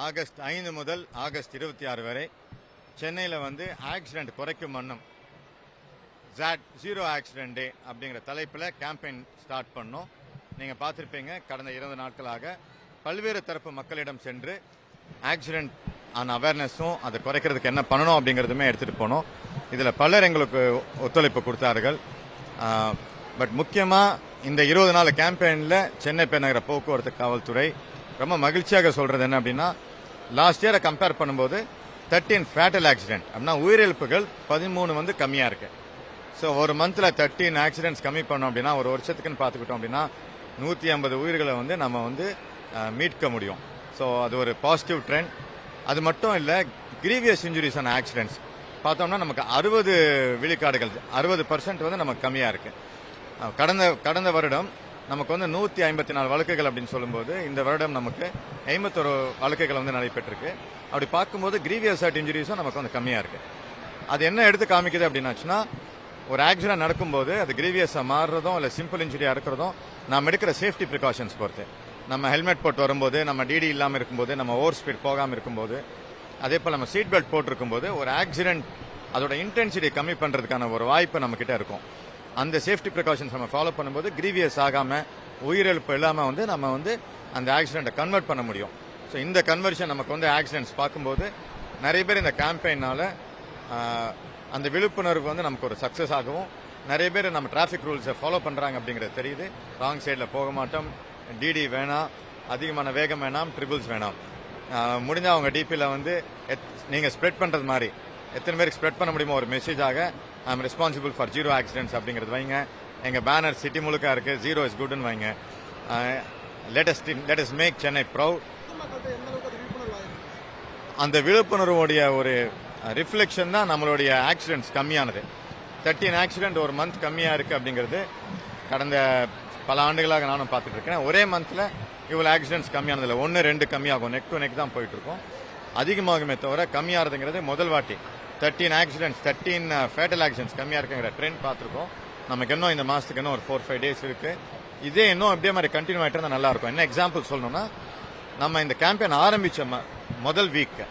August 5 முதல் August 26 வரை சென்னையில் வந்து ஆக்சிடென்ட் குறைக்கும் வண்ணம் ஜீரோ ஆக்சிடென்ட் டே அப்படிங்கிற தலைப்பில் கேம்பெயின் ஸ்டார்ட் பண்ணோம். நீங்கள் பார்த்துருப்பீங்க, கடந்த 20 நாட்களாக பல்வேறு தரப்பு மக்களிடம் சென்று ஆக்சிடென்ட் ஆன அவேர்னஸும் அதை குறைக்கிறதுக்கு என்ன பண்ணணும் அப்படிங்கிறதுமே எடுத்துகிட்டு போனோம். இதில் பலர் எங்களுக்கு ஒத்துழைப்பு கொடுத்தார்கள். பட் முக்கியமாக இந்த 20 நாள் கேம்பெயினில் சென்னை பெருநகர போக்குவரத்து காவல்துறை ரொம்ப மகிழ்ச்சியாக சொல்கிறது என்ன அப்படின்னா, லாஸ்ட் இயரை கம்பேர் பண்ணும்போது 13 ஃபேட்டல் ஆக்சிடென்ட் அப்படின்னா உயிரிழப்புகள் 13 வந்து கம்மியாக இருக்கு. ஸோ ஒரு மந்தில் 13 ஆக்சிடென்ட்ஸ் கம்மி பண்ணோம் அப்படின்னா ஒரு வருஷத்துக்குன்னு பார்த்துக்கிட்டோம் அப்படின்னா 150 உயிர்களை வந்து நம்ம வந்து மீட்க முடியும். ஸோ அது ஒரு பாசிட்டிவ் ட்ரெண்ட். அது மட்டும் இல்லை, கிரீவியஸ் இன்ஜுரிஸ் ஆன ஆக்சிடென்ட்ஸ் பார்த்தோம்னா நமக்கு 60 விழுக்காடுகள் 60% வந்து நமக்கு கம்மியாக இருக்கு. கடந்த வருடம் நமக்கு வந்து 154 வழக்குகள் அப்படின்னு சொல்லும்போது இந்த வருடம் நமக்கு 51 வழக்குகள் வந்து நடைபெற்றிருக்கு. அப்படி பார்க்கும்போது கிரீவியஸ் ஹார்ட் இன்ஜுரிஸும் நமக்கு வந்து கம்மியாக இருக்கு. அது என்ன எடுத்து காமிக்குது அப்படின்னாச்சுன்னா, ஒரு ஆக்சிடென்ட் நடக்கும்போது அது கிரீவியஸாக மாறுறதும் இல்லை சிம்பிள் இன்ஜுரியாக இருக்கிறதும் நம்ம எடுக்கிற சேஃப்டி ப்ரிகாஷன்ஸ் பொறுத்து. நம்ம ஹெல்மெட் போட்டு வரும்போது, நம்ம டிடி இல்லாமல் இருக்கும்போது, நம்ம ஓவர் ஸ்பீட் போகாமல் இருக்கும்போது, அதே போல் நம்ம சீட் பெல்ட் போட்டிருக்கும்போது ஒரு ஆக்சிடென்ட் அதோட இன்டென்சிட்டி கம்மி பண்ணுறதுக்கான ஒரு வாய்ப்பு நம்மக்கிட்ட இருக்கும். அந்த சேஃப்டி ப்ரிகாஷன்ஸ் நம்ம ஃபாலோ பண்ணும்போது கிரீவியஸ் ஆகாமல் உயிரிழப்பு இல்லாமல் வந்து நம்ம வந்து அந்த ஆக்சிடென்ட்டை கன்வெர்ட் பண்ண முடியும். ஸோ இந்த கன்வர்ஷன் நமக்கு வந்து ஆக்சிடென்ட்ஸ் பார்க்கும்போது நிறைய பேர் இந்த கேம்பெயினால் அந்த விழிப்புணர்வு வந்து நமக்கு ஒரு சக்ஸஸ் ஆகவும், நிறைய பேர் நம்ம டிராஃபிக் ரூல்ஸை ஃபாலோ பண்ணுறாங்க அப்படிங்கிறது தெரியுது. ராங் சைடில் போக மாட்டோம், டிடி வேணாம், அதிகமான வேகம் வேணாம், ட்ரிபிள்ஸ் வேணாம். முடிஞ்சால் அவங்க டிபியில் வந்து நீங்கள் ஸ்ப்ரெட் பண்ணுறது மாதிரி எத்தனை பேருக்கு ஸ்ப்ரெட் பண்ண முடியுமோ ஒரு மெசேஜாக I am responsible for zero accidents அப்படிங்கிறது வைங்க. எங்கள் பேனர் சிட்டி முழுக்க இருக்குது, ஜீரோ இஸ் குட்னு வைங்க. Let us make Chennai proud. அந்த விழிப்புணர்வுடைய ஒரு ரிஃப்ளெக்ஷன் தான் நம்மளுடைய ஆக்சிடென்ட்ஸ் கம்மியானது. 13 ஆக்சிடென்ட் ஒரு மந்த் கம்மியாக இருக்குது அப்படிங்கிறது கடந்த பல ஆண்டுகளாக நானும் பார்த்துட்டு இருக்கேன். ஒரே மந்தில் இவ்வளோ ஆக்சிடென்ட்ஸ் கம்மியானதில்லை, 1-2 கம்மியாகும், நெக் டு நெக் தான் போயிட்டு இருக்கோம். அதிகமாகுமே தவிர கம்மியாகிறதுங்கிறது முதல் வாட்டி. 13 ஆக்சிடென்ட்ஸ் 13 ஃபேட்டல் ஆக்சிடென்ட்ஸ் கம்மியாக இருக்குங்கிற ட்ரெண்ட் பார்த்துருக்கோம். நமக்கு இன்னும் இந்த மாதத்துக்கு இன்னும் ஒரு 4-5 டேஸ் இருக்குது. இதே இன்னும் அப்படியே மாதிரி கண்டினியூ ஆகிட்டு இருந்தால் நல்லாயிருக்கும். என்ன எக்ஸாம்பிள் சொல்லணும்னா, நம்ம இந்த கேம்பெயின் ஆரம்பித்த முதல் வீக்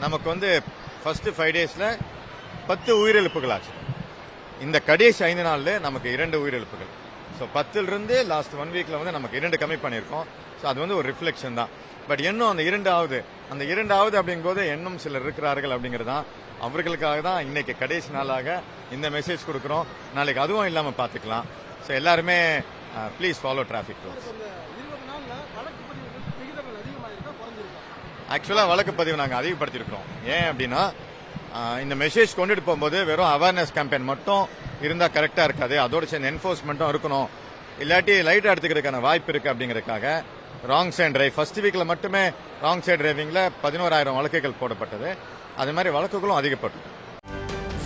நமக்கு வந்து ஃபர்ஸ்ட்டு 5 டேஸில் 10 உயிரிழப்புகள் ஆச்சு. இந்த கடைசி 5 நாளில் நமக்கு 2 உயிரிழப்புகள். ஸோ 10லிருந்து லாஸ்ட் 1 வீக்கில் வந்து நமக்கு 2 கம்மி பண்ணியிருக்கோம். ஸோ அது வந்து ஒரு ரிஃப்ளெக்ஷன் தான். பட் இன்னும் அந்த இரண்டாவது அப்படிங்கும்போது இன்னும் சிலர் இருக்கிறார்கள் அப்படிங்கிறது தான். அவர்களுக்காக தான் இன்னைக்கு கடைசி நாளாக இந்த மெசேஜ் கொடுக்குறோம். நாளைக்கு அதுவும் இல்லாமல் பார்த்துக்கலாம். ஸோ எல்லாருமே ப்ளீஸ் ஃபாலோ டிராஃபிக் ரூல்ஸ். ஆக்சுவலாக வழக்கு பதிவு நாங்கள் அதிகப்படுத்தியிருக்கிறோம். ஏன் அப்படின்னா, இந்த மெசேஜ் கொண்டுட்டு போகும்போது வெறும் அவேர்னஸ் கேம்பெயின் மட்டும் இருந்தால் கரெக்டாக இருக்காது, அதோட சேர்ந்து என்ஃபோர்ஸ்மெண்ட்டும் இருக்கணும். இல்லாட்டி லைட்டாக எடுத்துக்கிறதுக்கான வாய்ப்பு இருக்குது அப்படிங்கிறதுக்காக ராங் சைட் டிரைவ் ஃபர்ஸ்ட் வீக்கில் மட்டுமே ராங் சைட் டிரைவிங்கில் 11,000 வழக்குகள் போடப்பட்டது. அது மாதிரி வழக்குகளும் அதிகப்பட்டது.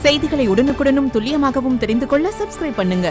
செய்திகளை உடனுக்குடனும் துல்லியமாகவும் தெரிந்து கொள்ள சப்ஸ்கிரைப் பண்ணுங்க.